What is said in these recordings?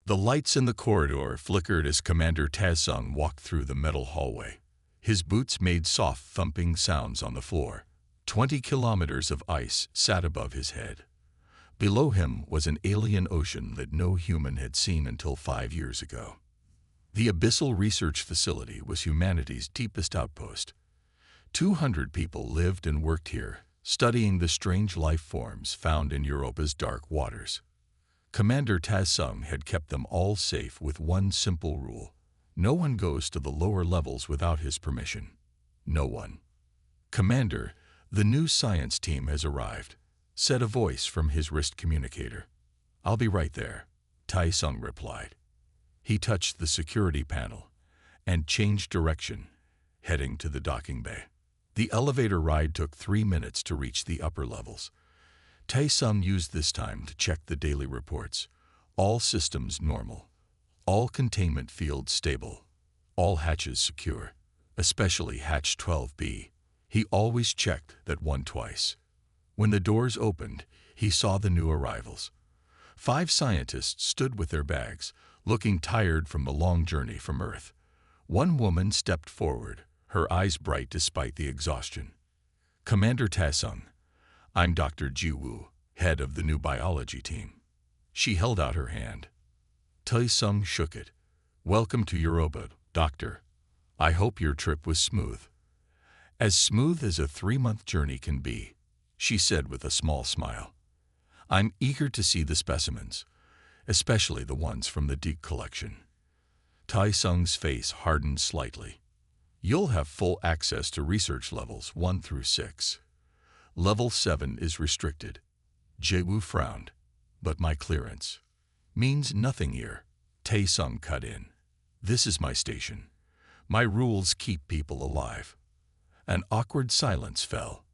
The lights in the corridor flickered as Commander Taesung walked through the metal hallway. His boots made soft thumping sounds on the floor. 20 kilometers of ice sat above his head. Below him was an alien ocean that no human had seen until 5 years ago. The Abyssal Research Facility was humanity's deepest outpost. 200 people lived and worked here, studying the strange life forms found in Europa's dark waters. Commander Taesung had kept them all safe with one simple rule: no one goes to the lower levels without his permission. No one. "Commander, the new science team has arrived," said a voice from his wrist communicator. "I'll be right there," Taesung replied. He touched the security panel and changed direction, heading to the docking bay. The elevator ride took 3 minutes to reach the upper levels. Taesung used this time to check the daily reports. All systems normal. All containment fields stable. All hatches secure, especially hatch 12B. He always checked that one twice. When the doors opened, he saw the new arrivals. 5 scientists stood with their bags, looking tired from the long journey from Earth. One woman stepped forward, her eyes bright despite the exhaustion. "Commander Taesung, I'm Dr. Ji-woo, head of the new biology team." She held out her hand. Taesung shook it. "Welcome to Europa, Doctor. I hope your trip was smooth." "As smooth as a 3-month journey can be," she said with a small smile. "I'm eager to see the specimens, especially the ones from the deep collection." Taesung's face hardened slightly. "You'll have full access to research levels 1 through 6. Level 7 is restricted." Jae-woo frowned. "But my clearance means nothing here." Taesung cut in. "This is my station. My rules keep people alive." An awkward silence fell.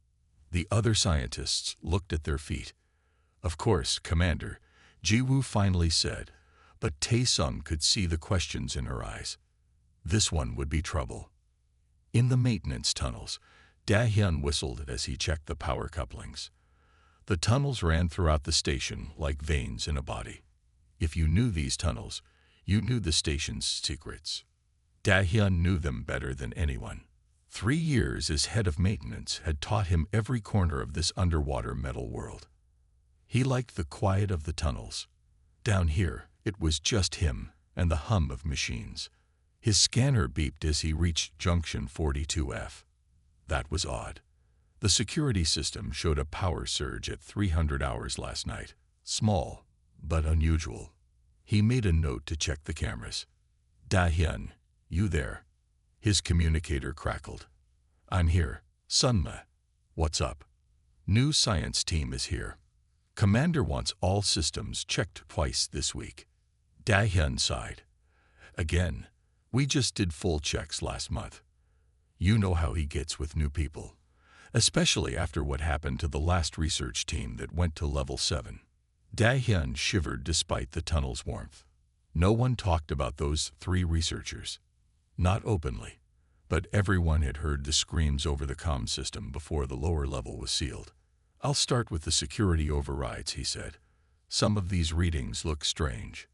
The other scientists looked at their feet. "Of course, Commander," Ji-woo finally said, but Taesung could see the questions in her eyes. This one would be trouble. In the maintenance tunnels, Da-hyun whistled as he checked the power couplings. The tunnels ran throughout the station like veins in a body. If you knew these tunnels, you knew the station's secrets. Da-hyun knew them better than anyone. 3 years as head of maintenance had taught him every corner of this underwater metal world. He liked the quiet of the tunnels. Down here, it was just him and the hum of machines. His scanner beeped as he reached junction 42F. That was odd. The security system showed a power surge at 300 hours last night. Small, but unusual. He made a note to check the cameras. "Da-hyun, you there?" His communicator crackled. "I'm here. Sunma. What's up?" "New science team is here. Commander wants all systems checked twice this week." Da-hyun sighed. "Again, we just did full checks last month." You know how he gets with new people, especially after what happened to the last research team that went to level 7. Da-hyun shivered despite the tunnel's warmth. No one talked about those 3 researchers. Not openly, but everyone had heard the screams over the comm system before the lower level was sealed. "I'll start with the security overrides," he said. "Some of these readings look strange."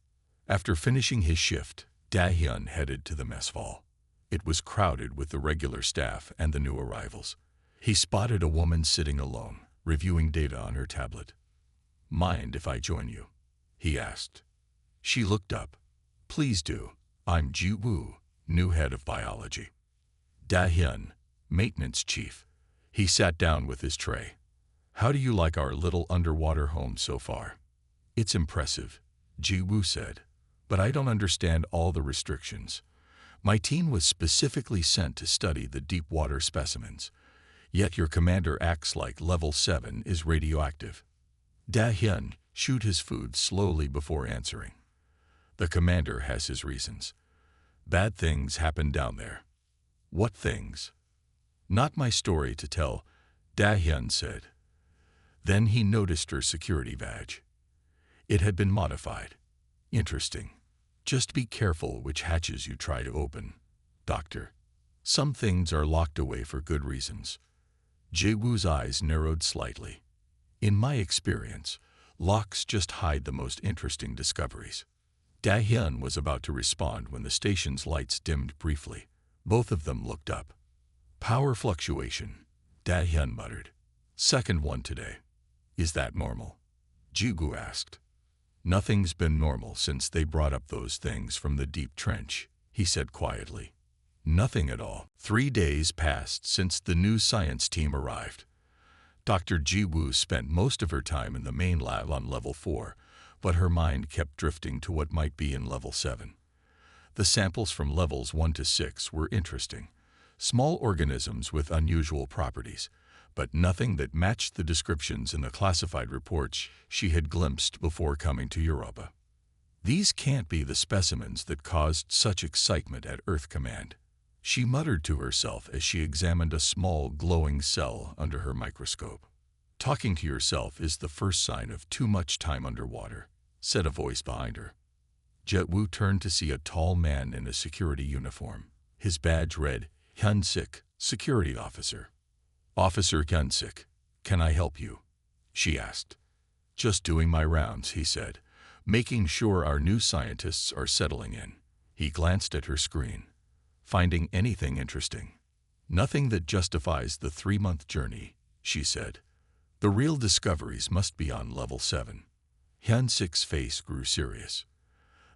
After finishing his shift, Da-hyun headed to the mess hall. It was crowded with the regular staff and the new arrivals. He spotted a woman sitting alone, reviewing data on her tablet. "Mind if I join you?" he asked. She looked up. "Please do. I'm Ji-woo, new head of biology." Da-hyun, maintenance chief. He sat down with his tray. "How do you like our little underwater home so far?" "It's impressive," Ji-woo said, "but I don't understand all the restrictions. My team was specifically sent to study the deep water specimens, yet your commander acts like level 7 is radioactive." Da-hyun chewed his food slowly before answering. "The commander has his reasons. Bad things happen down there." "What things?" "Not my story to tell," Da-hyun said. Then he noticed her security badge. It had been modified. "Interesting. Just be careful which hatches you try to open, Doctor. Some things are locked away for good reasons." Jae-woo's eyes narrowed slightly. "In my experience, locks just hide the most interesting discoveries." Da-hyun was about to respond when the station's lights dimmed briefly. Both of them looked up. Power fluctuation, Da-hyun muttered. Second one today. Is that normal? Ji-woo asked. Nothing's been normal since they brought up those things from the deep trench, he said quietly. Nothing at all. 3 days passed since the new science team arrived. Dr. Ji-woo spent most of her time in the main lab on level 4, but her mind kept drifting to what might be in level 7. The samples from levels 1 to 6 were interesting. Small organisms with unusual properties, but nothing that matched the descriptions in the classified reports she had glimpsed before coming to Europa. These can't be the specimens that caused such excitement at Earth Command, she muttered to herself as she examined a small glowing cell under her microscope. Talking to yourself is the first sign of too much time underwater, said a voice behind her. Jet-woo turned to see a tall man in a security uniform. His badge read, Hyun-sik, Security Officer. Officer Hyun-sik, can I help you? She asked. Just doing my rounds, he said, making sure our new scientists are settling in. He glanced at her screen. Finding anything interesting? Nothing that justifies the 3-month journey, she said. The real discoveries must be on level 7. Hyun-sik's face grew serious.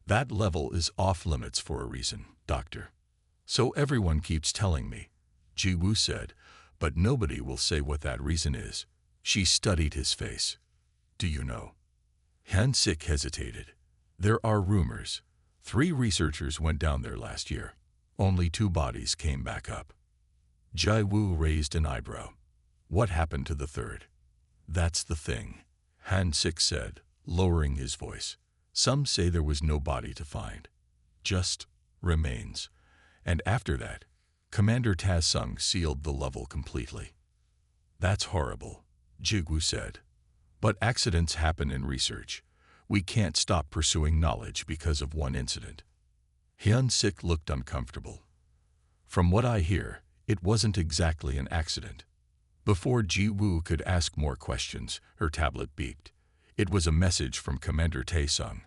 That level is off limits for a reason, Doctor. So everyone keeps telling me, Ji-woo said, but nobody will say what that reason is. She studied his face. Do you know? Hyun-sik hesitated. There are rumors. 3 researchers went down there last year. Only 2 bodies came back up. Ji-woo raised an eyebrow. What happened to the 3rd? That's the thing, Hyun-sik said, lowering his voice. Some say there was no body to find. Just remains. And after that, Commander Ta-sung sealed the level completely. That's horrible, Ji-woo said. But accidents happen in research. We can't stop pursuing knowledge because of one incident. Hyun-sik looked uncomfortable. From what I hear, it wasn't exactly an accident. Before Ji-woo could ask more questions, her tablet beeped. It was a message from Commander Ta-sung,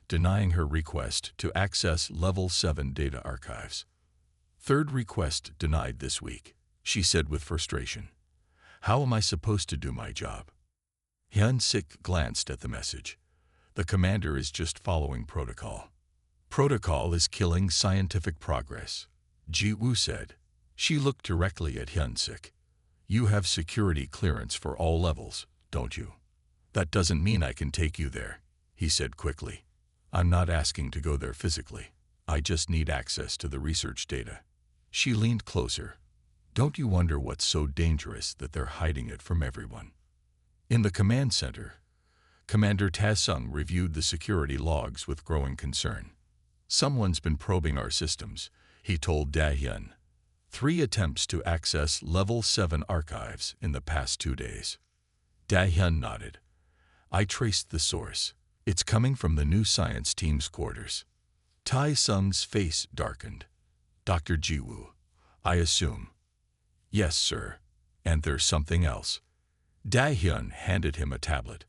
denying her request to access Level 7 data archives. 3rd request denied this week, she said with frustration. How am I supposed to do my job? Hyun-sik glanced at the message. The commander is just following protocol. Protocol is killing scientific progress, Ji-woo said. She looked directly at Hyun-sik. You have security clearance for all levels, don't you? That doesn't mean I can take you there, he said quickly. I'm not asking to go there physically. I just need access to the research data. She leaned closer. Don't you wonder what's so dangerous that they're hiding it from everyone? In the command center, Commander Ta-sung reviewed the security logs with growing concern. Someone's been probing our systems, he told Da-hyun. 3 attempts to access Level 7 archives in the past 2 days. Da-hyun nodded. I traced the source. It's coming from the new science team's quarters. Ta-sung's face darkened. Dr. Ji-woo, I assume. Yes, sir. And there's something else. Da-hyun handed him a tablet.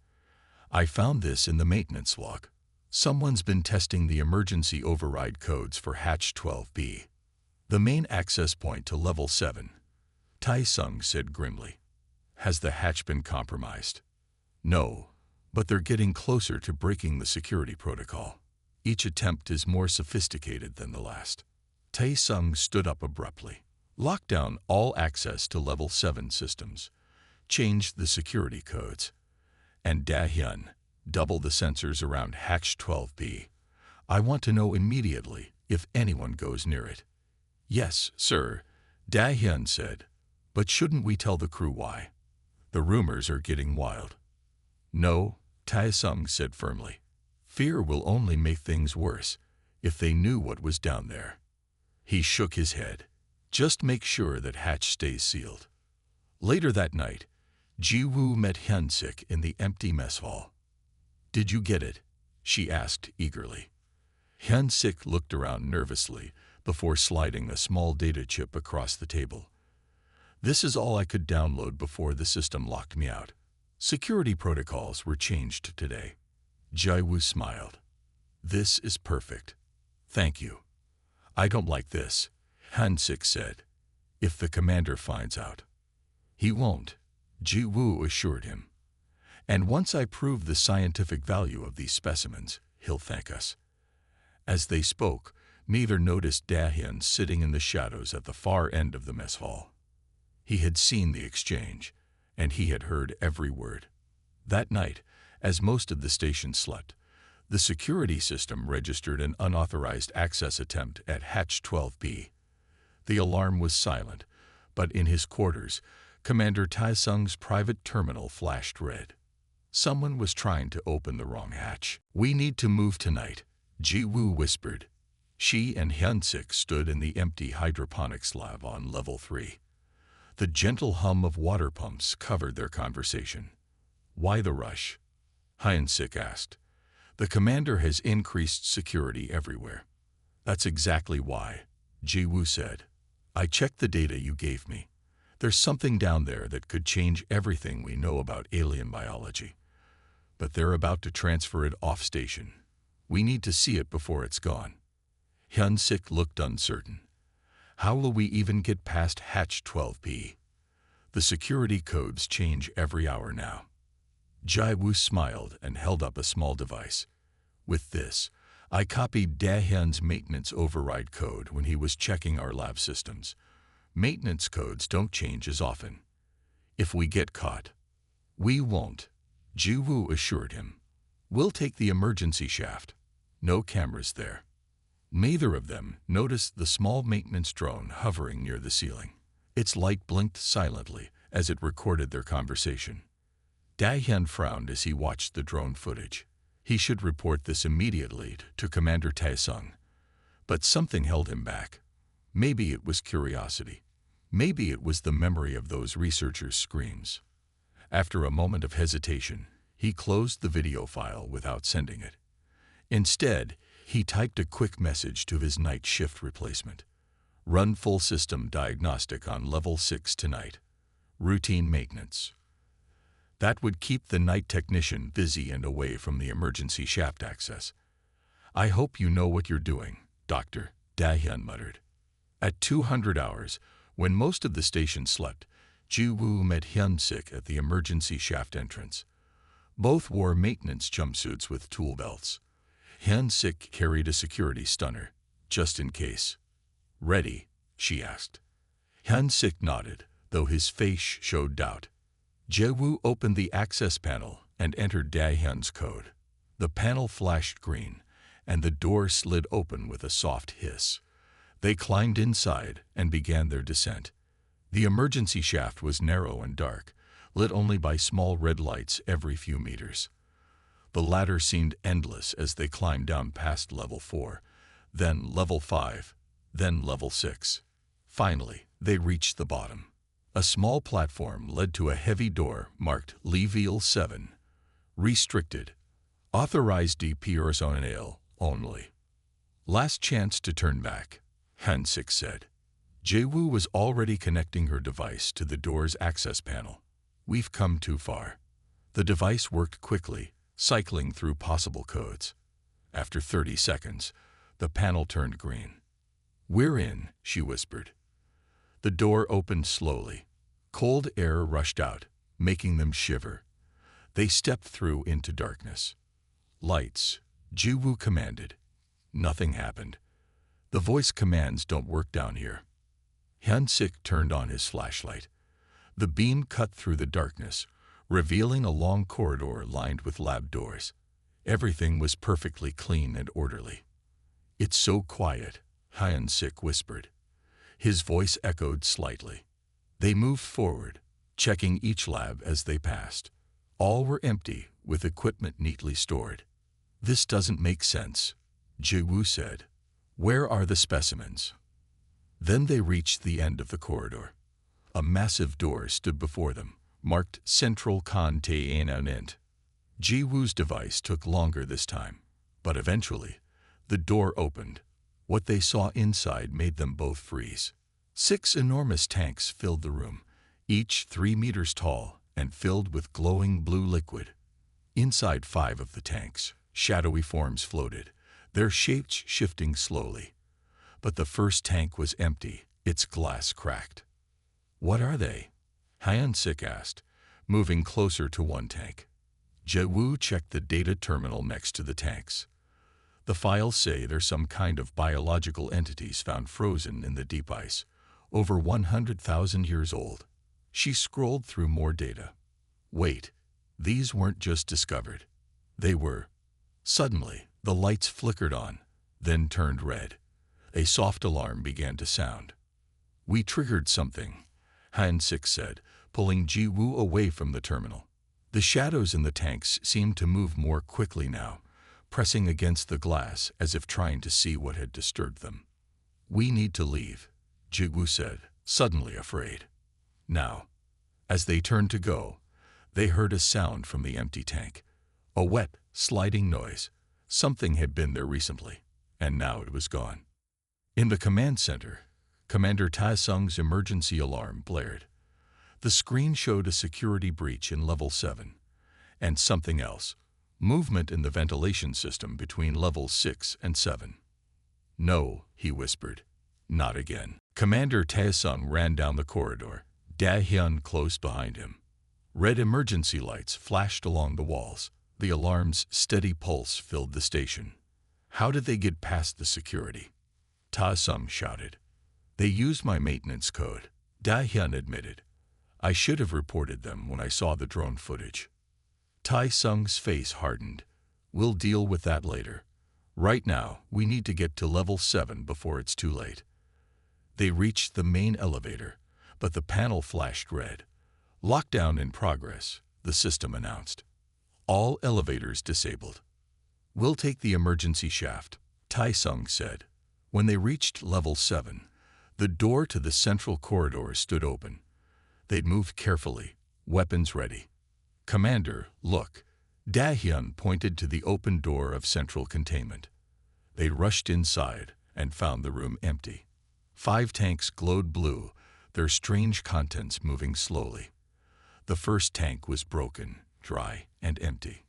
I found this in the maintenance log. Someone's been testing the emergency override codes for Hatch 12B. The main access point to Level 7. Ta-sung said grimly. Has the hatch been compromised? No, but they're getting closer to breaking the security protocol. Each attempt is more sophisticated than the last. Ta-sung stood up abruptly. Locked down all access to Level 7 systems. Changed the security codes. And Da-hyun, double the sensors around Hatch 12B. I want to know immediately if anyone goes near it. Yes, sir, Da-hyun said. But shouldn't we tell the crew why? The rumors are getting wild. No, Ta-sung said firmly. Fear will only make things worse if they knew what was down there. He shook his head. Just make sure that hatch stays sealed. Later that night, Ji-woo met Hyun-sik in the empty mess hall. Did you get it? She asked eagerly. Hyun-sik looked around nervously before sliding a small data chip across the table. This is all I could download before the system locked me out. Security protocols were changed today. Ji-woo smiled. This is perfect. Thank you. I don't like this, Hansik said. If the commander finds out. He won't, Ji Wu assured him. And once I prove the scientific value of these specimens, he'll thank us. As they spoke, neither noticed Dahyun sitting in the shadows at the far end of the mess hall. He had seen the exchange, and he had heard every word. That night, as most of the station slept, the security system registered an unauthorized access attempt at Hatch 12B. The alarm was silent, but in his quarters, Commander Taesung's private terminal flashed red. Someone was trying to open the wrong hatch. We need to move tonight, Ji Wu whispered. She and Hyunsik stood in the empty hydroponics lab on level 3. The gentle hum of water pumps covered their conversation. Why the rush? Hyunsik asked. The commander has increased security everywhere. That's exactly why, Ji Wu said. I checked the data you gave me. There's something down there that could change everything we know about alien biology. But they're about to transfer it off-station. We need to see it before it's gone. Hyunsik looked uncertain. How will we even get past Hatch 12B? The security codes change every hour now. Ji Wu smiled and held up a small device. With this, I copied Dahyun's maintenance override code when he was checking our lab systems. Maintenance codes don't change as often. If we get caught, we won't, Ji Wu assured him. We'll take the emergency shaft. No cameras there. Neither of them noticed the small maintenance drone hovering near the ceiling. Its light blinked silently as it recorded their conversation. Dahyun frowned as he watched the drone footage. He should report this immediately to Commander Taesung. But something held him back. Maybe it was curiosity. Maybe it was the memory of those researchers' screams. After a moment of hesitation, he closed the video file without sending it. Instead, he typed a quick message to his night shift replacement. Run full system diagnostic on level 6 tonight. Routine maintenance. That would keep the night technician busy and away from the emergency shaft access. I hope you know what you're doing, Doctor, Dahyun muttered. At 200 hours, when most of the station slept, Ji Wu met Hyunsik at the emergency shaft entrance. Both wore maintenance jumpsuits with tool belts. Hyunsik carried a security stunner, just in case. Ready? She asked. Hyunsik nodded, though his face showed doubt. Ji Wu opened the access panel and entered Dahyun's code. The panel flashed green, and the door slid open with a soft hiss. They climbed inside and began their descent. The emergency shaft was narrow and dark, lit only by small red lights every few meters. The ladder seemed endless as they climbed down past level 4, then level 5, then level 6. Finally, they reached the bottom. A small platform led to a heavy door marked Level 7. Restricted. Authorized personnel only. Last chance to turn back, Hansik said. Ji Wu was already connecting her device to the door's access panel. We've come too far. The device worked quickly, cycling through possible codes. After 30 seconds, the panel turned green. We're in, she whispered. The door opened slowly. Cold air rushed out, making them shiver. They stepped through into darkness. Lights, Ji Wu commanded. Nothing happened. The voice commands don't work down here. Hyunsik turned on his flashlight. The beam cut through the darkness, revealing a long corridor lined with lab doors. Everything was perfectly clean and orderly. It's so quiet, Hyunsik whispered. His voice echoed slightly. They moved forward, checking each lab as they passed. All were empty, with equipment neatly stored. This doesn't make sense, Ji Wu said. Where are the specimens? Then they reached the end of the corridor. A massive door stood before them, marked Central Containment. Ji Wu's device took longer this time, but eventually, the door opened. What they saw inside made them both freeze. 6 enormous tanks filled the room, each 3 meters tall and filled with glowing blue liquid. Inside 5 of the tanks, shadowy forms floated, their shapes shifting slowly. But the first tank was empty, its glass cracked. "What are they?" Hyun-sik asked, moving closer to one tank. Jae-woo checked the data terminal next to the tanks. "The files say they're some kind of biological entities found frozen in the deep ice, over 100,000 years old." She scrolled through more data. "Wait, these weren't just discovered. They were." Suddenly, the lights flickered on, then turned red. A soft alarm began to sound. "We triggered something," Hyun-sik said, pulling Ji-woo away from the terminal. The shadows in the tanks seemed to move more quickly now, pressing against the glass as if trying to see what had disturbed them. "We need to leave," Ji-woo said, suddenly afraid. Now, as they turned to go, they heard a sound from the empty tank. A wet, sliding noise. Something had been there recently, and now it was gone. In the command center, Commander Taesung's emergency alarm blared. The screen showed a security breach in Level 7, and something else, movement in the ventilation system between Levels 6 and 7. "No," he whispered. "Not again." Commander Taesung ran down the corridor, Da-hyun close behind him. Red emergency lights flashed along the walls. The alarm's steady pulse filled the station. "How did they get past the security?" Taesung shouted. "They used my maintenance code," Da-hyun admitted. "I should have reported them when I saw the drone footage." Taesung's face hardened. "We'll deal with that later. Right now, we need to get to Level 7 before it's too late." They reached the main elevator, but the panel flashed red. "Lockdown in progress," the system announced. "All elevators disabled." "We'll take the emergency shaft," Taesung said. When they reached Level 7, the door to the central corridor stood open. They'd moved carefully, weapons ready. "Commander, look." Da-hyun pointed to the open door of central containment. They rushed inside and found the room empty. 5 tanks glowed blue, their strange contents moving slowly. The first tank was broken, dry, and empty.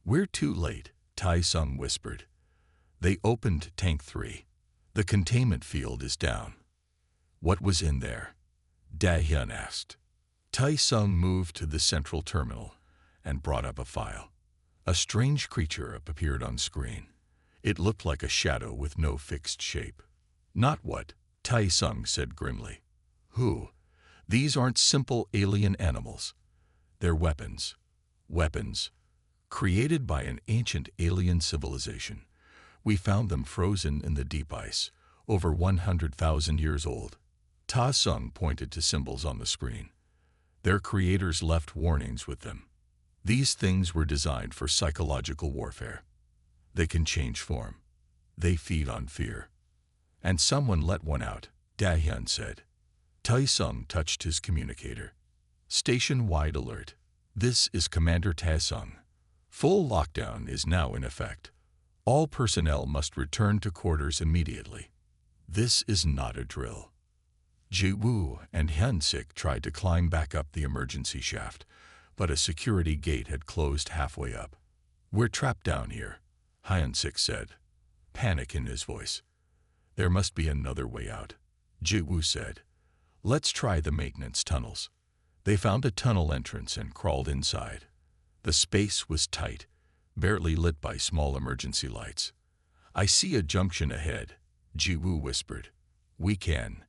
"We're too late," Taesung whispered. They opened Tank 3. "The containment field is down." "What was in there?" Da-hyun asked. Taesung moved to the central terminal and brought up a file. A strange creature appeared on screen. It looked like a shadow with no fixed shape. "Not what?" Taesung said grimly. "Who? These aren't simple alien animals. They're weapons. Weapons. Created by an ancient alien civilization. We found them frozen in the deep ice, over 100,000 years old." Taesung pointed to symbols on the screen. Their creators left warnings with them. These things were designed for psychological warfare. They can change form. They feed on fear. "And someone let one out," Da-hyun said. Taesung touched his communicator. "Station-wide alert. This is Commander Taesung. Full lockdown is now in effect. All personnel must return to quarters immediately. This is not a drill." Ji-woo and Hyun-sik tried to climb back up the emergency shaft, but a security gate had closed halfway up. "We're trapped down here," Hyun-sik said, panic in his voice. "There must be another way out," Ji-woo said. "Let's try the maintenance tunnels." They found a tunnel entrance and crawled inside. The space was tight, barely lit by small emergency lights. "I see a junction ahead," Ji-woo whispered. "We can."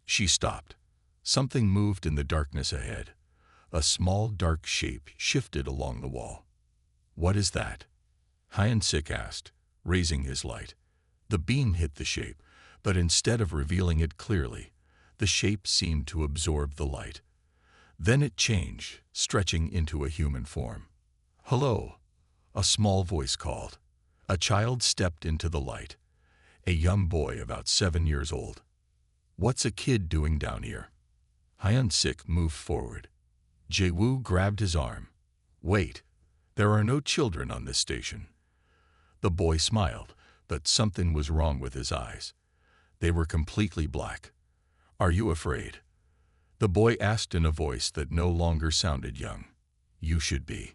She stopped. Something moved in the darkness ahead. A small dark shape shifted along the wall. "What is that?" Hyun-sik asked, raising his light. The beam hit the shape, but instead of revealing it clearly, the shape seemed to absorb the light. Then it changed, stretching into a human form. "Hello," a small voice called. A child stepped into the light, a young boy about 7 years old. "What's a kid doing down here?" Hyun-sik moved forward. Jae-woo grabbed his arm. "Wait, there are no children on this station." The boy smiled, but something was wrong with his eyes. They were completely black. "Are you afraid?" The boy asked in a voice that no longer sounded young. "You should be."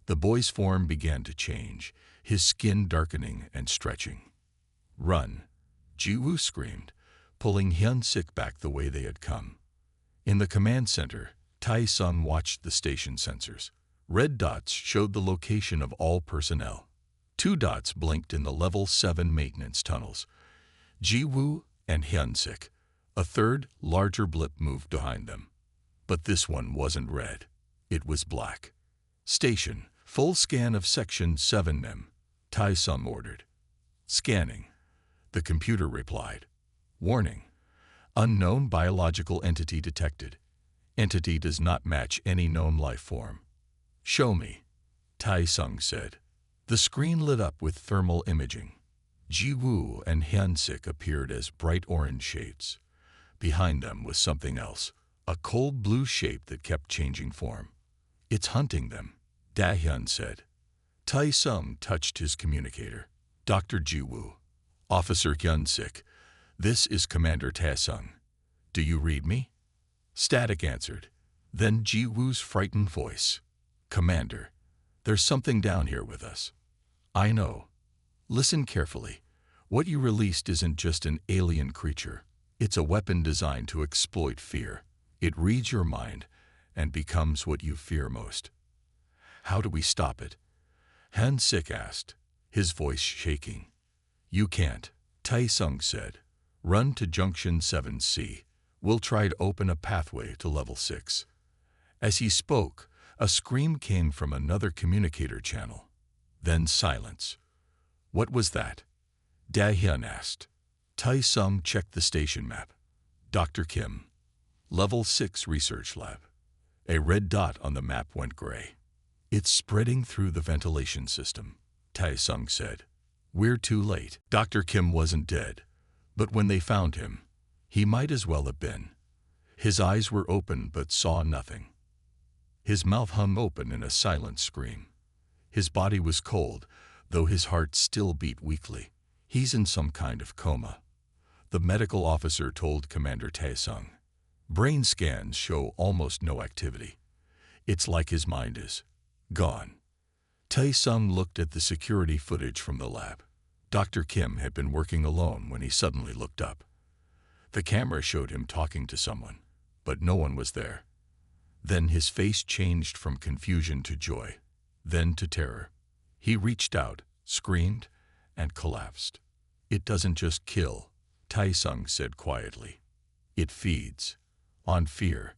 The boy's form began to change, his skin darkening and stretching. "Run!" Ji-woo screamed, pulling Hyun-sik back the way they had come. In the command center, Tae-sung watched the station sensors. Red dots showed the location of all personnel. 2 dots blinked in the level 7 maintenance tunnels. Ji-woo and Hyun-sik. A third, larger blip moved behind them. But this one wasn't red. It was black. "Station, full scan of Section 7M," Tae-sung ordered. "Scanning," the computer replied. "Warning. Unknown biological entity detected. Entity does not match any known life form." "Show me," Tae-sung said. The screen lit up with thermal imaging. Ji-woo and Hyun-sik appeared as bright orange shades. Behind them was something else, a cold blue shape that kept changing form. "It's hunting them," Da-hyun said. Tae-sung touched his communicator. "Dr. Ji-woo, Officer Hyun-sik, this is Commander Tae-sung. Do you read me?" Static answered. Then Ji-woo's frightened voice. "Commander, there's something down here with us." "I know. Listen carefully. What you released isn't just an alien creature. It's a weapon designed to exploit fear. It reads your mind and becomes what you fear most." "How do we stop it?" Hyun-sik asked, his voice shaking. "You can't," Tae-sung said. "Run to Junction 7C. We'll try to open a pathway to level 6. As he spoke, a scream came from another communicator channel. Then silence. "What was that?" Da-hyun asked. Tae-sung checked the station map. "Dr. Kim. Level 6 Research Lab." A red dot on the map went gray. "It's spreading through the ventilation system," Tae-sung said. "We're too late." Dr. Kim wasn't dead, but when they found him, he might as well have been. His eyes were open but saw nothing. His mouth hung open in a silent scream. His body was cold, though his heart still beat weakly. "He's in some kind of coma," the medical officer told Commander Tae-sung. "Brain scans show almost no activity. It's like his mind is gone." Tae-sung looked at the security footage from the lab. Dr. Kim had been working alone when he suddenly looked up. The camera showed him talking to someone, but no one was there. Then his face changed from confusion to joy, then to terror. He reached out, screamed, and collapsed. "It doesn't just kill," Tae-sung said quietly. "It feeds on fear."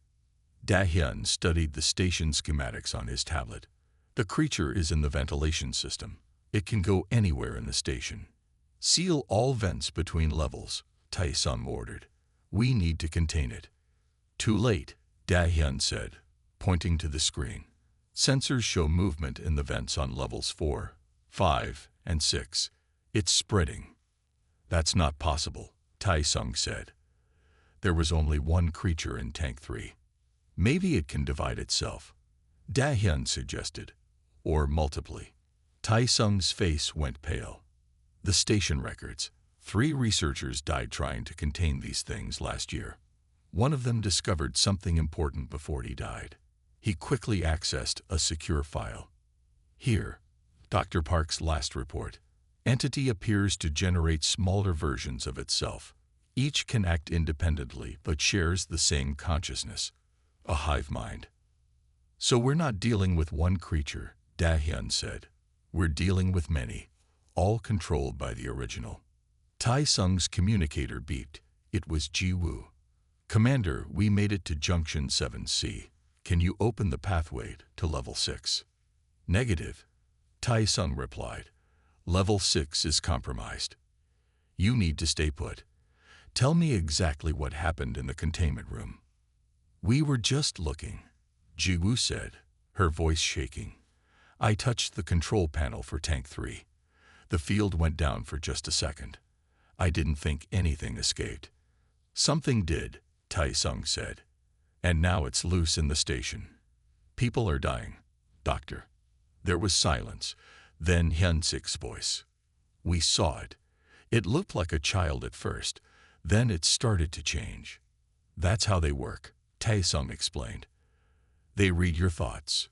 Da-hyun studied the station schematics on his tablet. "The creature is in the ventilation system. It can go anywhere in the station." "Seal all vents between levels," Tae-sung ordered. "We need to contain it." "Too late," Da-hyun said, pointing to the screen. "Sensors show movement in the vents on levels 4, 5, and 6. It's spreading." "That's not possible," Tae-sung said. "There was only one creature in Tank 3. Maybe it can divide itself," Da-hyun suggested. "Or multiply." Tae-sung's face went pale. "The station records. 3 researchers died trying to contain these things last year. One of them discovered something important before he died." He quickly accessed a secure file. "Here, Dr. Park's last report. Entity appears to generate smaller versions of itself. Each can act independently but shares the same consciousness. A hive mind." "So we're not dealing with one creature," Da-hyun said. "We're dealing with many, all controlled by the original." Tae-sung's communicator beeped. It was Ji-woo. "Commander, we made it to Junction 7C. Can you open the pathway to level 6? "Negative," Tae-sung replied. "Level 6 is compromised. You need to stay put. Tell me exactly what happened in the containment room." "We were just looking," Ji-woo said, her voice shaking. "I touched the control panel for Tank 3. The field went down for just a second. I didn't think anything escaped." "Something did," Tae-sung said. "And now it's loose in the station. People are dying, Doctor." There was silence, then Hyun-sik's voice. "We saw it. It looked like a child at first, then it started to change." "That's how they work," Tae-sung explained. "They read your thoughts.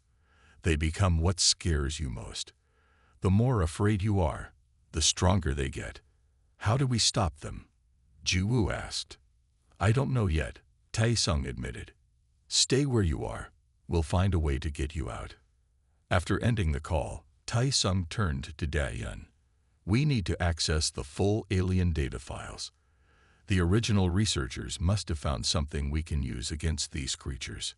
They become what scares you most. The more afraid you are, the stronger they get. How do we stop them? Jiwoo asked. I don't know yet, Taesung admitted. Stay where you are. We'll find a way to get you out. After ending the call, Taesung turned to Dahyun. We need to access the full alien data files. The original researchers must have found something we can use against these creatures.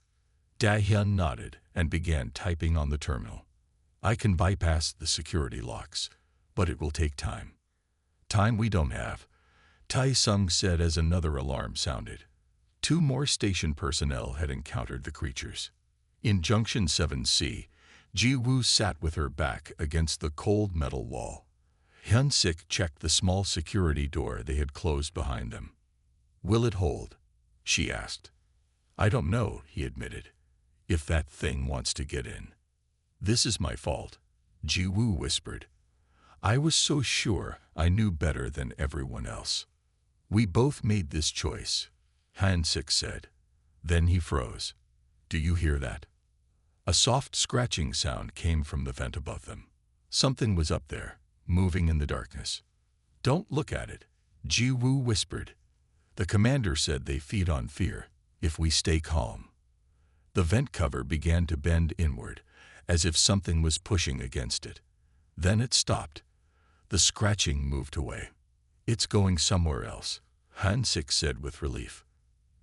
Dahyun nodded and began typing on the terminal. I can bypass the security locks, but it will take time. Time we don't have, Taesung said as another alarm sounded. 2 more station personnel had encountered the creatures. In Junction 7C, Jiwoo sat with her back against the cold metal wall. Hyun-sik checked the small security door they had closed behind them. Will it hold? She asked. I don't know, he admitted. If that thing wants to get in. This is my fault, Jiwoo whispered. I was so sure I knew better than everyone else. We both made this choice, Hyun-sik said. Then he froze. Do you hear that? A soft scratching sound came from the vent above them. Something was up there, moving in the darkness. Don't look at it, Jiwoo whispered. The commander said they feed on fear, if we stay calm. The vent cover began to bend inward, as if something was pushing against it. Then it stopped. The scratching moved away. It's going somewhere else, Hyun-sik said with relief.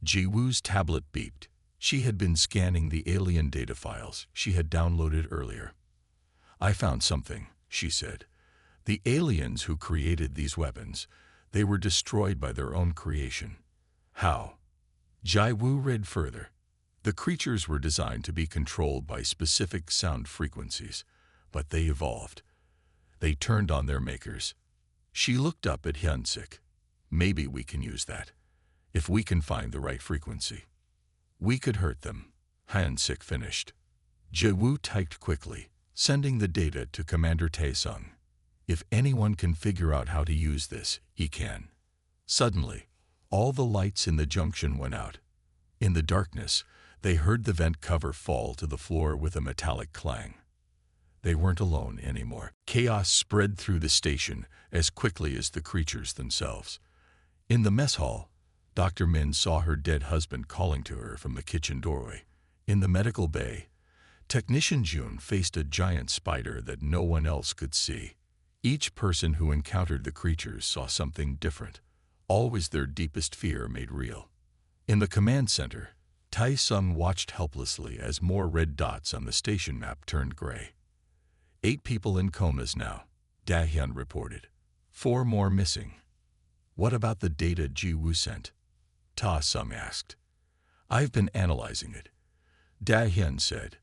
Jiwoo's tablet beeped. She had been scanning the alien data files she had downloaded earlier. I found something, she said. The aliens who created these weapons, they were destroyed by their own creation. How? Jiwoo read further. The creatures were designed to be controlled by specific sound frequencies, but they evolved. They turned on their makers. She looked up at Hyun-sik. Maybe we can use that, if we can find the right frequency. We could hurt them, Hyun-sik finished. Jiwoo typed quickly, sending the data to Commander Taesung. If anyone can figure out how to use this, he can. Suddenly, all the lights in the junction went out. In the darkness, they heard the vent cover fall to the floor with a metallic clang. They weren't alone anymore. Chaos spread through the station as quickly as the creatures themselves. In the mess hall, Dr. Min saw her dead husband calling to her from the kitchen doorway. In the medical bay, Technician Jun faced a giant spider that no one else could see. Each person who encountered the creatures saw something different, always their deepest fear made real. In the command center, Taesung watched helplessly as more red dots on the station map turned gray. 8 people in comas now, Dahyun reported. 4 more missing. What about the data Jiwoo sent? Taesung asked. I've been analyzing it, Dahyun said.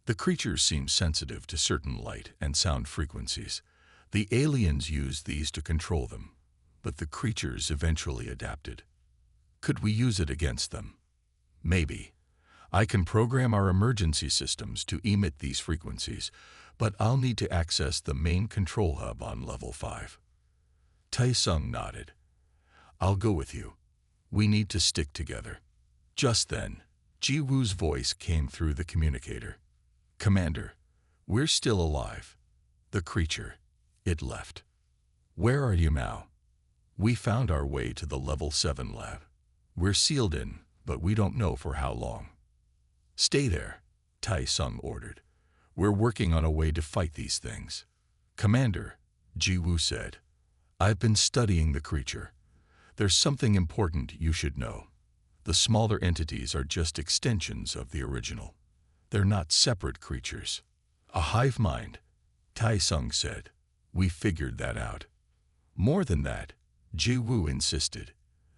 The creatures seem sensitive to certain light and sound frequencies. The aliens used these to control them, but the creatures eventually adapted. Could we use it against them? Maybe. I can program our emergency systems to emit these frequencies, but I'll need to access the main control hub on level 5. Taesung nodded. I'll go with you. We need to stick together. Just then, Jiwoo's voice came through the communicator. Commander, we're still alive. The creature, it left. Where are you now? We found our way to the level 7 lab. We're sealed in, but we don't know for how long. Stay there, Taesung ordered. We're working on a way to fight these things. Commander, Jiwoo said, I've been studying the creature. There's something important you should know. The smaller entities are just extensions of the original. They're not separate creatures. A hive mind, Taesung said. We figured that out. More than that, Jiwoo insisted.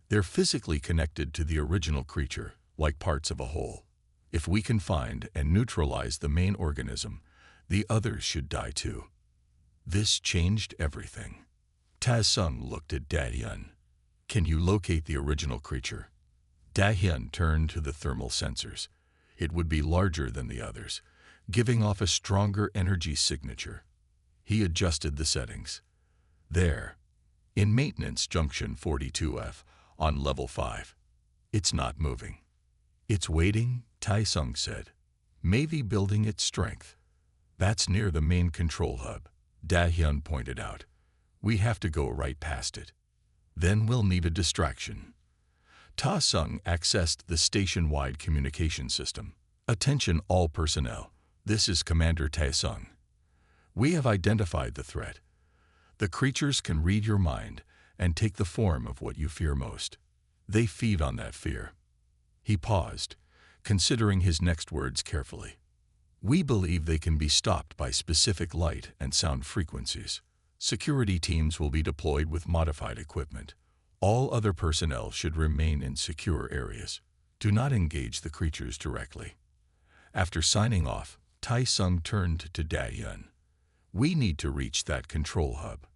They're physically connected to the original creature, like parts of a whole. If we can find and neutralize the main organism, the others should die too. This changed everything. Taesung looked at Dahyun. Can you locate the original creature? Dahyun turned to the thermal sensors. It would be larger than the others, giving off a stronger energy signature. He adjusted the settings. There, in Maintenance Junction 42F, on level 5. It's not moving. It's waiting, Taesung said. Maybe building its strength. That's near the main control hub. Da-hyun pointed out. We have to go right past it. Then we'll need a distraction. Ta-sung accessed the station-wide communication system. Attention all personnel. This is Commander Ta-sung. We have identified the threat. The creatures can read your mind and take the form of what you fear most. They feed on that fear. He paused, considering his next words carefully. We believe they can be stopped by specific light and sound frequencies. Security teams will be deployed with modified equipment. All other personnel should remain in secure areas. Do not engage the creatures directly. After signing off, Tai-sung turned to Da-hyun. We need to reach that control hub.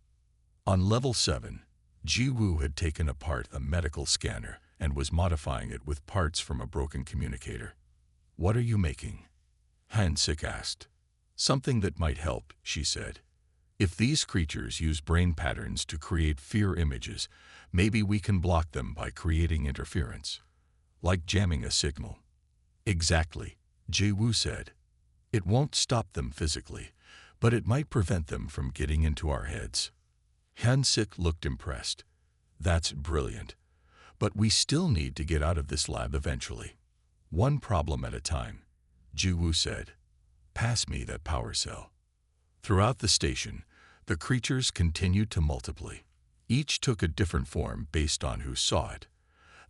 On level 7, Ji-woo had taken apart a medical scanner and was modifying it with parts from a broken communicator. What are you making? Han-sik asked. Something that might help, she said. If these creatures use brain patterns to create fear images, maybe we can block them by creating interference. Like jamming a signal. Exactly, Ji-woo said. It won't stop them physically, but it might prevent them from getting into our heads. Han-sik looked impressed. That's brilliant. But we still need to get out of this lab eventually. One problem at a time, Ji-woo said. Pass me that power cell. Throughout the station, the creatures continued to multiply. Each took a different form based on who saw it.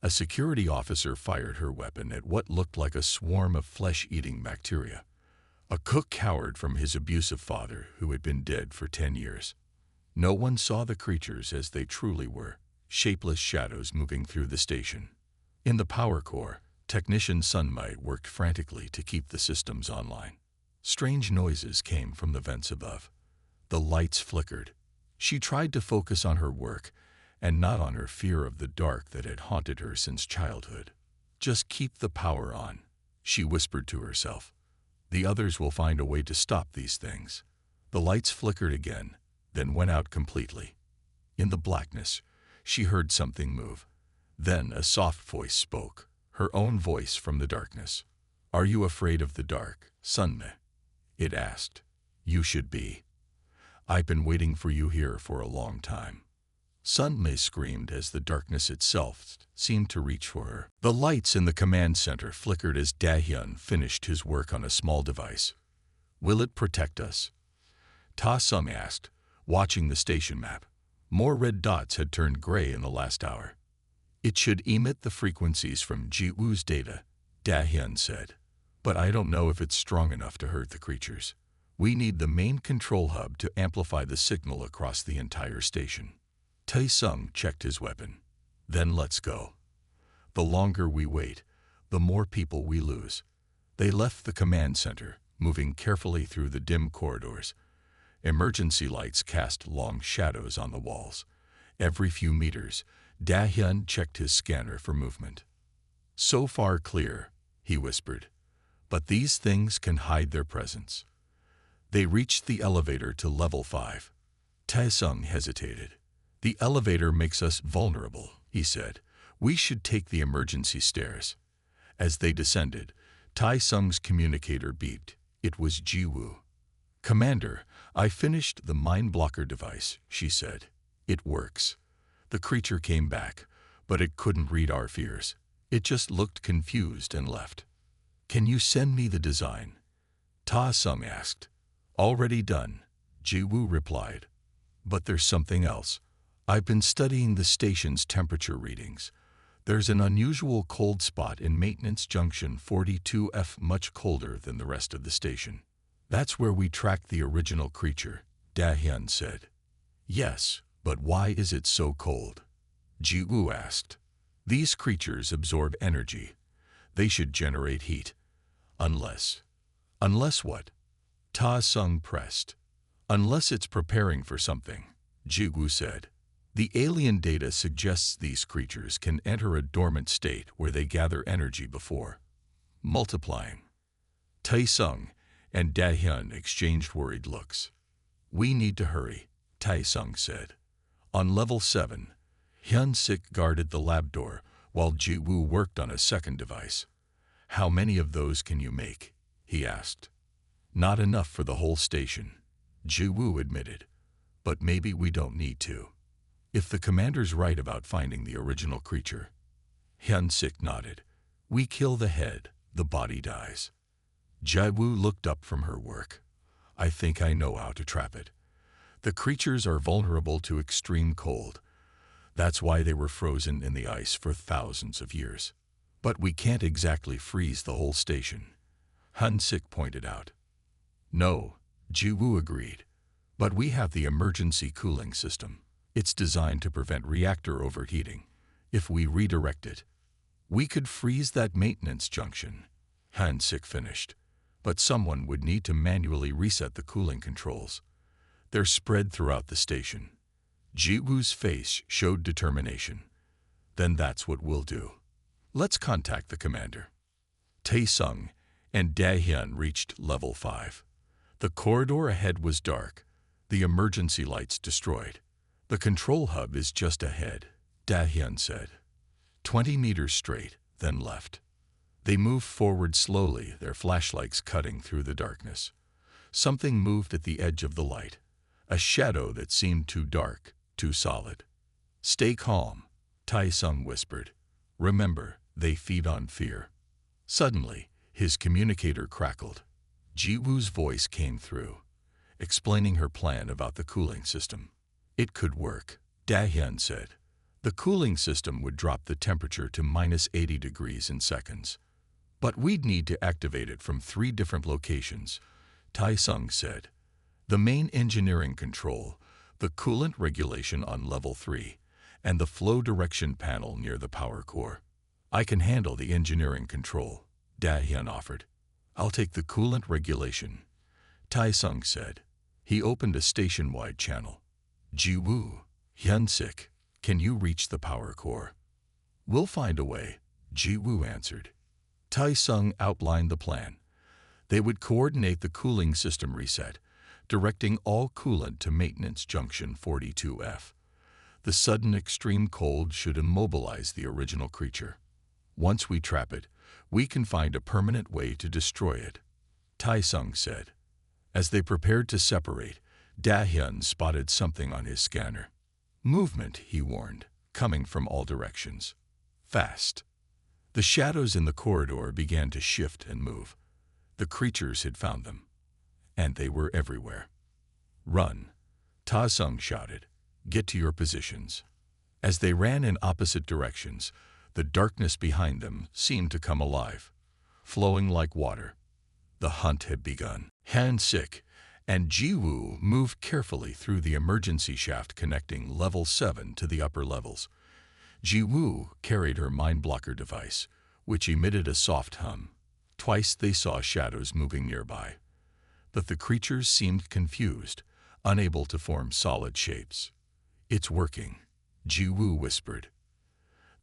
A security officer fired her weapon at what looked like a swarm of flesh-eating bacteria. A cook cowered from his abusive father who had been dead for 10 years. No one saw the creatures as they truly were, shapeless shadows moving through the station. In the power core, technician Sunmai worked frantically to keep the systems online. Strange noises came from the vents above. The lights flickered. She tried to focus on her work and not on her fear of the dark that had haunted her since childhood. Just keep the power on, she whispered to herself. The others will find a way to stop these things. The lights flickered again, then went out completely. In the blackness, she heard something move. Then a soft voice spoke, her own voice from the darkness. Are you afraid of the dark, Sunmai? It asked. You should be. I've been waiting for you here for a long time. Sunmai screamed as the darkness itself seemed to reach for her. The lights in the command center flickered as Da-hyun finished his work on a small device. Will it protect us? Ta-sung asked, watching the station map. More red dots had turned gray in the last hour. It should emit the frequencies from Ji-woo's data, Da-hyun said. But I don't know if it's strong enough to hurt the creatures. We need the main control hub to amplify the signal across the entire station. Tai-sung checked his weapon. Then let's go. The longer we wait, the more people we lose. They left the command center, moving carefully through the dim corridors. Emergency lights cast long shadows on the walls. Every few meters, Da-hyun checked his scanner for movement. So far clear, he whispered. But these things can hide their presence. They reached the elevator to level 5. Tai-sung hesitated. The elevator makes us vulnerable, he said. We should take the emergency stairs. As they descended, Tai-sung's communicator beeped. It was Ji-woo. Commander, I finished the mind blocker device, she said. It works. The creature came back, but it couldn't read our fears. It just looked confused and left. Can you send me the design? Ta-sung asked. Already done, Ji-woo replied. But there's something else. I've been studying the station's temperature readings. There's an unusual cold spot in Maintenance Junction 42F, much colder than the rest of the station. That's where we tracked the original creature, Da-hyun said. Yes, but why is it so cold? Ji-woo asked. These creatures absorb energy. They should generate heat. Unless what? Ta-sung pressed. Unless it's preparing for something, Ji-woo said. The alien data suggests these creatures can enter a dormant state where they gather energy before multiplying. Tai-sung and Da-hyun exchanged worried looks. We need to hurry, Tai-sung said. On level 7, Hyun-sik guarded the lab door while Ji-woo worked on a second device. How many of those can you make? He asked. Not enough for the whole station, Ji-woo admitted. But maybe we don't need to. If the commander's right about finding the original creature. Hyun-sik nodded. We kill the head, the body dies. Ji-woo looked up from her work. I think I know how to trap it. The creatures are vulnerable to extreme cold. That's why they were frozen in the ice for thousands of years. But we can't exactly freeze the whole station, Hyun-sik pointed out. No, Ji-woo agreed. But we have the emergency cooling system. It's designed to prevent reactor overheating. If we redirect it, we could freeze that maintenance junction, Hyun-sik finished. But someone would need to manually reset the cooling controls. They're spread throughout the station. Ji-woo's face showed determination. Then that's what we'll do. Let's contact the commander. Tae-sung and Da-hyun reached level 5. The corridor ahead was dark, the emergency lights destroyed. The control hub is just ahead, Da-hyun said. 20 meters straight, then left. They moved forward slowly, their flashlights cutting through the darkness. Something moved at the edge of the light, a shadow that seemed too dark, too solid. Stay calm, Tae-sung whispered. Remember, they feed on fear. Suddenly, his communicator crackled. Ji-woo's voice came through, explaining her plan about the cooling system. It could work, Da-hyun said. The cooling system would drop the temperature to -80 degrees in seconds. But we'd need to activate it from 3 different locations, Tae-sung said. The main engineering control, the coolant regulation on level 3, and the flow direction panel near the power core. I can handle the engineering control, Da-hyun offered. I'll take the coolant regulation, Tae-sung said. He opened a station-wide channel. Ji-woo, Hyun-sik, can you reach the power core? We'll find a way, Ji-woo answered. Tae-sung outlined the plan. They would coordinate the cooling system reset, directing all coolant to maintenance junction 42F. The sudden extreme cold should immobilize the original creature. Once we trap it, we can find a permanent way to destroy it, Tae-sung said. As they prepared to separate, Da-hyun spotted something on his scanner. Movement, he warned, coming from all directions. Fast. The shadows in the corridor began to shift and move. The creatures had found them. And they were everywhere. Run, Tae-sung shouted. Get to your positions. As they ran in opposite directions, the darkness behind them seemed to come alive, flowing like water. The hunt had begun. Hyun-sik and Ji-woo moved carefully through the emergency shaft connecting level 7 to the upper levels. Ji-woo carried her mind blocker device, which emitted a soft hum. Twice they saw shadows moving nearby. But the creatures seemed confused, unable to form solid shapes. It's working, Ji-woo whispered.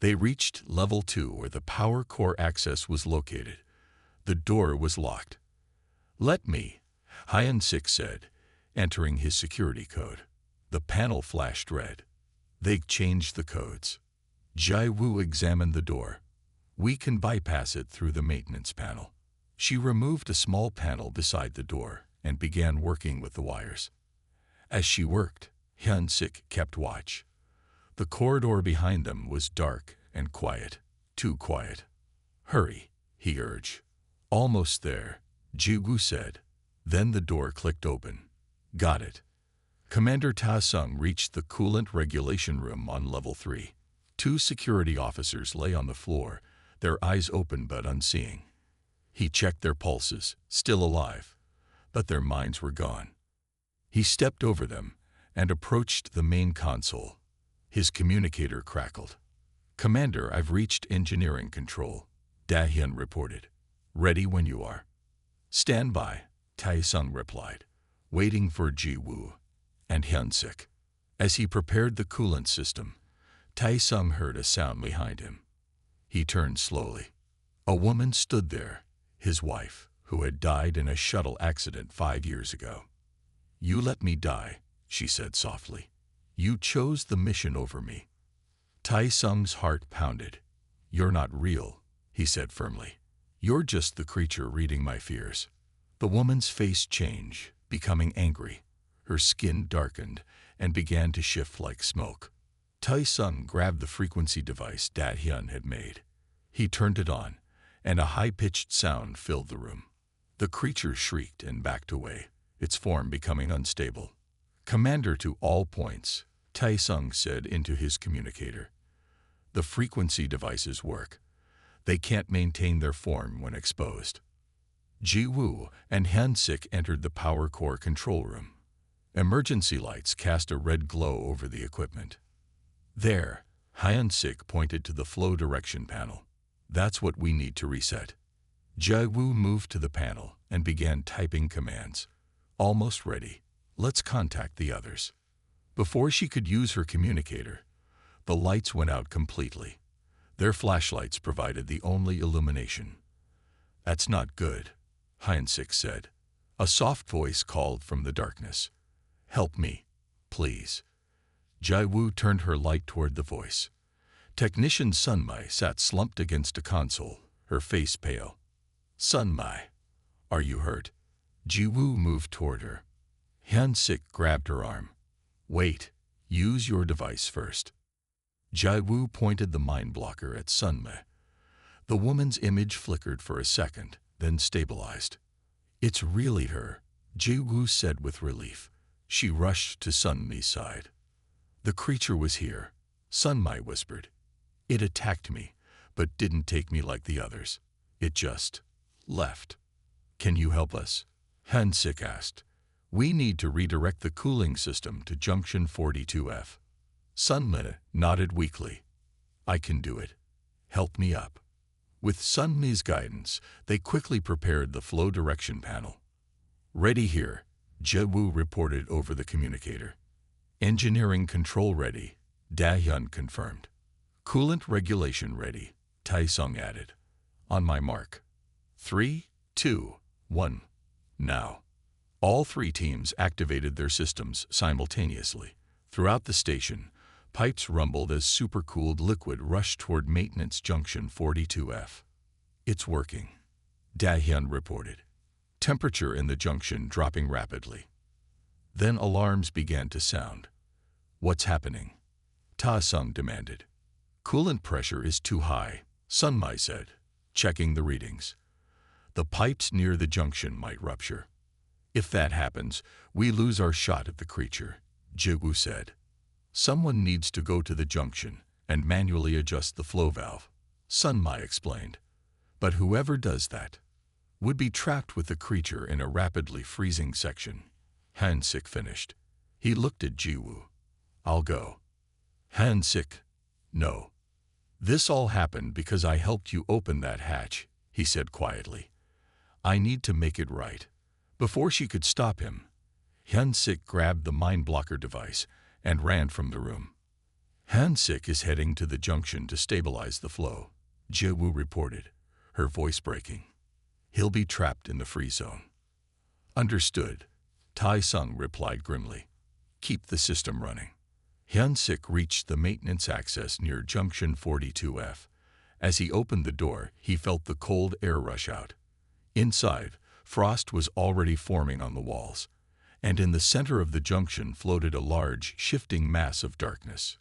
They reached level 2 where the power core access was located. The door was locked. Let me, Hyun-sik said, entering his security code. The panel flashed red. They changed the codes. Ji-woo examined the door. We can bypass it through the maintenance panel. She removed a small panel beside the door and began working with the wires. As she worked, Hyun-sik kept watch. The corridor behind them was dark and quiet, too quiet. Hurry, he urged. Almost there, Ji-woo said. Then the door clicked open. Got it. Commander Tae-sung reached the coolant regulation room on level 3. 2 security officers lay on the floor, their eyes open but unseeing. He checked their pulses, still alive, but their minds were gone. He stepped over them and approached the main console. His communicator crackled. Commander, I've reached engineering control, Da-hyun reported. Ready when you are. Stand by, Tae-sung replied, waiting for Ji-woo and Hyun-sik. As he prepared the coolant system, Tae-sung heard a sound behind him. He turned slowly. A woman stood there, his wife, who had died in a shuttle accident 5 years ago. You let me die, she said softly. You chose the mission over me. Tae-sung's heart pounded. You're not real, he said firmly. You're just the creature reading my fears. The woman's face changed, becoming angry. Her skin darkened and began to shift like smoke. Tai-sung grabbed the frequency device Da-hyun had made. He turned it on, and a high-pitched sound filled the room. The creature shrieked and backed away, its form becoming unstable. "Commander to all points," Tai-sung said into his communicator. "The frequency devices work. They can't maintain their form when exposed." Ji-woo and Hyun-sik entered the power core control room. Emergency lights cast a red glow over the equipment. "There," Hyun-sik pointed to the flow direction panel. "That's what we need to reset." Ji-woo moved to the panel and began typing commands. "Almost ready. Let's contact the others." Before she could use her communicator, the lights went out completely. Their flashlights provided the only illumination. "That's not good," Hyun-sik said. A soft voice called from the darkness. "Help me, please." Ji-woo turned her light toward the voice. Technician Sunmi sat slumped against a console, her face pale. "Sunmi, are you hurt?" Ji-woo moved toward her. Hyun-sik grabbed her arm. "Wait, use your device first." Ji-woo pointed the mind blocker at Sunmi. The woman's image flickered for a second, then stabilized. "It's really her," Ji-woo said with relief. She rushed to Sunmi's side. "The creature was here," Sunmi whispered. "It attacked me, but didn't take me like the others. It just left." "Can you help us?" Hyun-sik asked. "We need to redirect the cooling system to junction 42F. Sunmi nodded weakly. "I can do it. Help me up." With Sunmi's guidance, they quickly prepared the flow direction panel. "Ready here," Ji-woo reported over the communicator. "Engineering control ready," Da-hyun confirmed. "Coolant regulation ready," Tai-sung added. "On my mark. 3, 2, 1, now." All three teams activated their systems simultaneously. Throughout the station, pipes rumbled as supercooled liquid rushed toward maintenance junction 42F. "It's working," Da-hyun reported. Temperature in the junction dropping rapidly. Then alarms began to sound. "What's happening?" Ta-sung demanded. "Coolant pressure is too high," Sunmi said, checking the readings. "The pipes near the junction might rupture. If that happens, we lose our shot at the creature," Ji-woo said. "Someone needs to go to the junction and manually adjust the flow valve," Sunmi explained. "But whoever does that would be trapped with the creature in a rapidly freezing section." Hyun-sik finished. He looked at Ji-woo. "I'll go." Hyun-sik, "No. This all happened because I helped you open that hatch," he said quietly. "I need to make it right." Before she could stop him, Hyun-sik grabbed the mind blocker device and ran from the room. "Hyun-sik is heading to the junction to stabilize the flow," Ji-woo reported, her voice breaking. "He'll be trapped in the free zone." "Understood," Tai-sung replied grimly. "Keep the system running." Hyun-sik reached the maintenance access near junction 42F. As he opened the door, he felt the cold air rush out. Inside, frost was already forming on the walls, and in the center of the junction floated a large, shifting mass of darkness.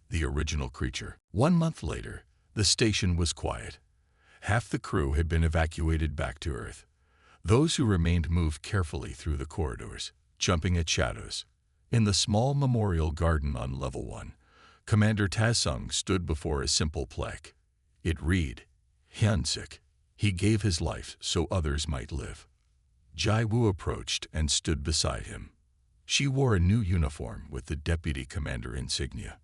The original creature. 1 month later, the station was quiet. Half the crew had been evacuated back to Earth. Those who remained moved carefully through the corridors, jumping at shadows. In the small memorial garden on level 1, Commander Ta-sung stood before a simple plaque. It read, "Hyun-sik. He gave his life so others might live." Ji-woo approached and stood beside him. She wore a new uniform with the deputy commander insignia.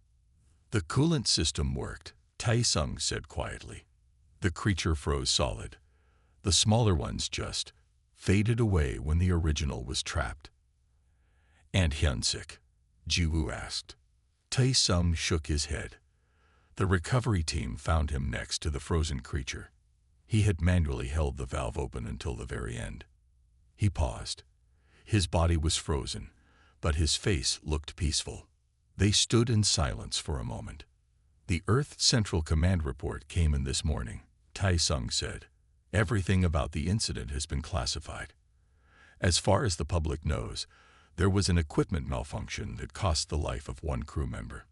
"The coolant system worked," Tai-sung said quietly. The creature froze solid. The smaller ones just faded away when the original was trapped. "And Hyun-sik?" Ji-woo asked. Tai-sung shook his head. The recovery team found him next to the frozen creature. He had manually held the valve open until the very end. He paused. His body was frozen, but his face looked peaceful. They stood in silence for a moment. "The Earth Central Command report came in this morning," Tai-sung said. "Everything about the incident has been classified. As far as the public knows, There was an equipment malfunction that cost the life of one crew member.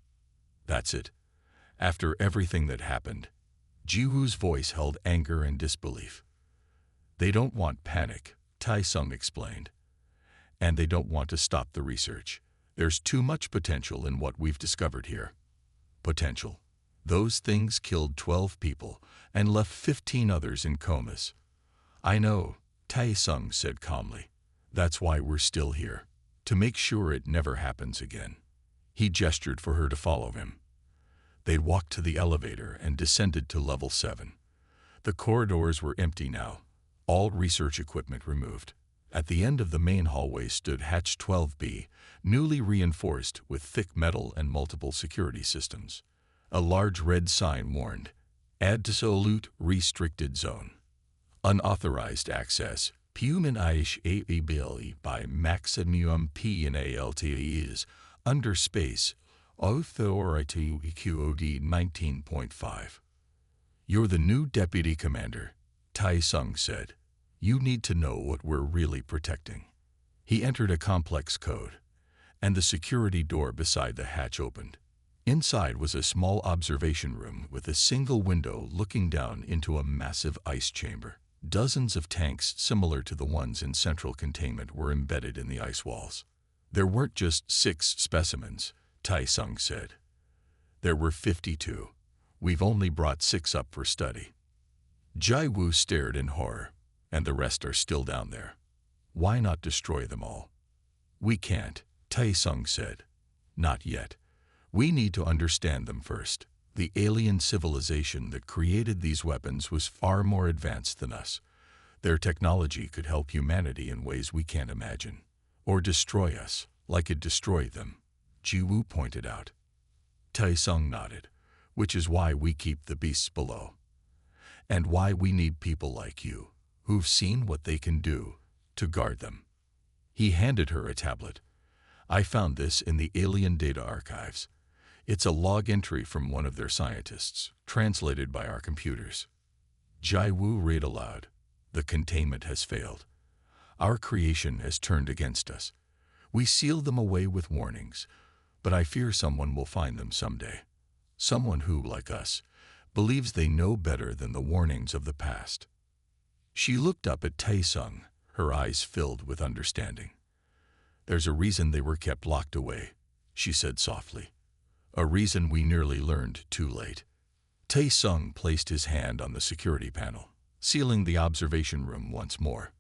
That's it. After everything that happened, Jiwoo's voice held anger and disbelief. They don't want panic, Tai-sung explained. And they don't want to stop the research. There's too much potential in what we've discovered here. Potential. Those things killed 12 people and left 15 others in comas. I know, Tai-sung said calmly. That's why we're still here. To make sure it never happens again. He gestured for her to follow him. They walked to the elevator and descended to level 7. The corridors were empty now, all research equipment removed. At the end of the main hallway stood Hatch 12B, newly reinforced with thick metal and multiple security systems. A large red sign warned, Absolute Restricted Zone. Unauthorized access, Pumanishability by Maximum PNALTEs, under space, Authority QOD 19.5. You're the new deputy commander, Tai-sung said. You need to know what we're really protecting. He entered a complex code, and the security door beside the hatch opened. Inside was a small observation room with a single window looking down into a massive ice chamber. Dozens of tanks similar to the ones in central containment were embedded in the ice walls. There weren't just 6 specimens, Tai-sung said. There were 52. We've only brought 6 up for study. Jiwoo stared in horror. And the rest are still down there. Why not destroy them all? We can't, Tai-sung said. Not yet. We need to understand them first. The alien civilization that created these weapons was far more advanced than us. Their technology could help humanity in ways we can't imagine. Or destroy us, like it destroyed them, Jiwoo pointed out. Tai-sung nodded, which is why we keep the beasts below. And why we need people like you, who've seen what they can do, to guard them. He handed her a tablet. I found this in the alien data archives. It's a log entry from one of their scientists, translated by our computers. Jiwoo read aloud. The containment has failed. Our creation has turned against us. We sealed them away with warnings, but I fear someone will find them someday. Someone who, like us, believes they know better than the warnings of the past. She looked up at Tai-sung, her eyes filled with understanding. There's a reason they were kept locked away, she said softly. A reason we nearly learned too late. Tai-sung placed his hand on the security panel, sealing the observation room once more.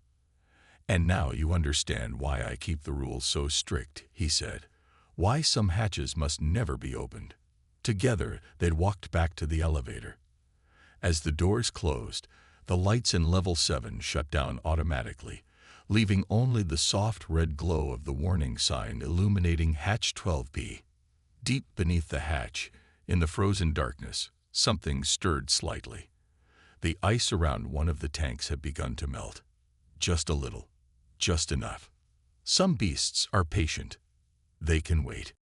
And now you understand why I keep the rules so strict, he said. Why some hatches must never be opened. Together, they'd walked back to the elevator. As the doors closed, the lights in level 7 shut down automatically, leaving only the soft red glow of the warning sign illuminating Hatch 12B. Deep beneath the hatch, in the frozen darkness, something stirred slightly. The ice around one of the tanks had begun to melt. Just a little. Just enough. Some beasts are patient. They can wait.